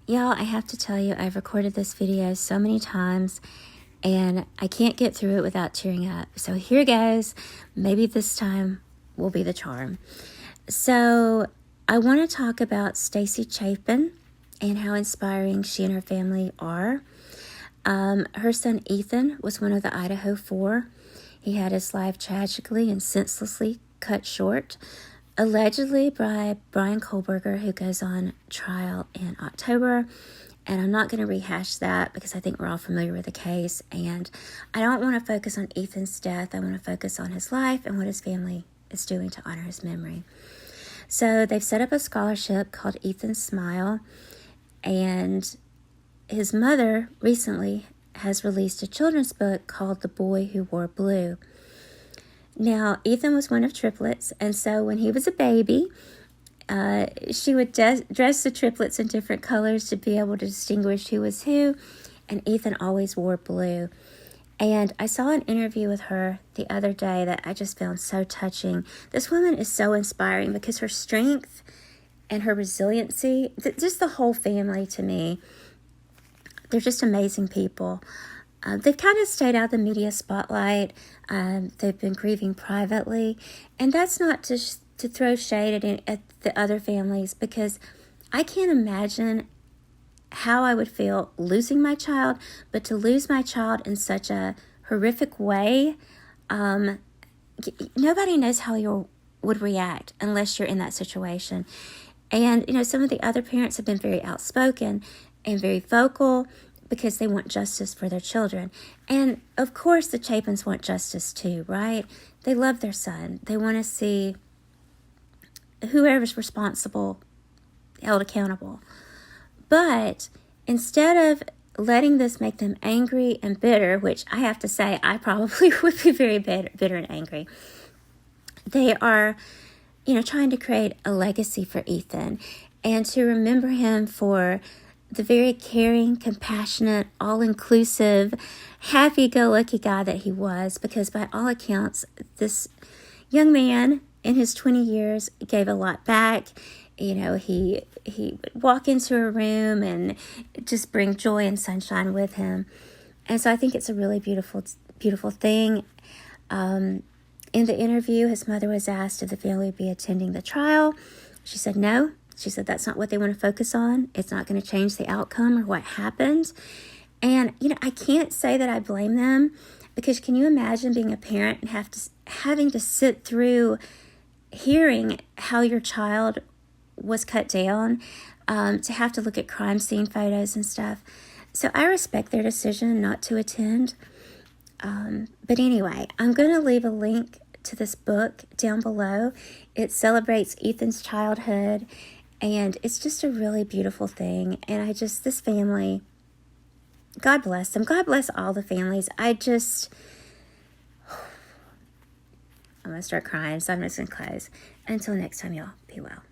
Y'all, I have to tell you, I've recorded this video so many times and I can't get through it without tearing up. So here goes. Maybe this time will be the charm. So I want to talk about Stacy Chapin and how inspiring she and her family are. Her son Ethan was one of the Idaho 4. He had his life tragically and senselessly cut short, allegedly by Bryan Kohberger, who goes on trial in October. And I'm not going to rehash that because I think we're all familiar with the case. And I don't want to focus on Ethan's death. I want to focus on his life and what his family is doing to honor his memory. So they've set up a scholarship called Ethan's Smile. And his mother recently has released a children's book called The Boy Who Wore Blue. Now, Ethan was one of triplets, and so when he was a baby, she would dress the triplets in different colors to be able to distinguish who was who, and Ethan always wore blue. And I saw an interview with her the other day that I just found so touching. This woman is so inspiring because her strength and her resiliency, just the whole family to me, they're just amazing people. They've kind of stayed out of the media spotlight. They've been grieving privately. And that's not to throw shade at the other families, because I can't imagine how I would feel losing my child, but to lose my child in such a horrific way, nobody knows how you would react unless you're in that situation. And, some of the other parents have been very outspoken and very vocal because they want justice for their children. And, of course, the Chapins want justice too, right? They love their son. They want to see whoever's responsible held accountable. But instead of letting this make them angry and bitter, which I have to say I probably would be very bitter and angry, they are, trying to create a legacy for Ethan and to remember him for the very caring, compassionate, all-inclusive, happy-go-lucky guy that he was, because by all accounts, this young man in his 20 years gave a lot back. He would walk into a room and just bring joy and sunshine with him. And so I think it's a really beautiful, beautiful thing. In the interview, his mother was asked if the family would be attending the trial. She said no. She said that's not what they want to focus on. It's not going to change the outcome or what happened. And, I can't say that I blame them, because can you imagine being a parent and having to sit through hearing how your child was cut down, to have to look at crime scene photos and stuff. So I respect their decision not to attend. But anyway, I'm going to leave a link to this book down below. It celebrates Ethan's childhood, and it's just a really beautiful thing. And this family, God bless them. God bless all the families. I'm going to start crying, so I'm just going to close. Until next time, y'all, be well.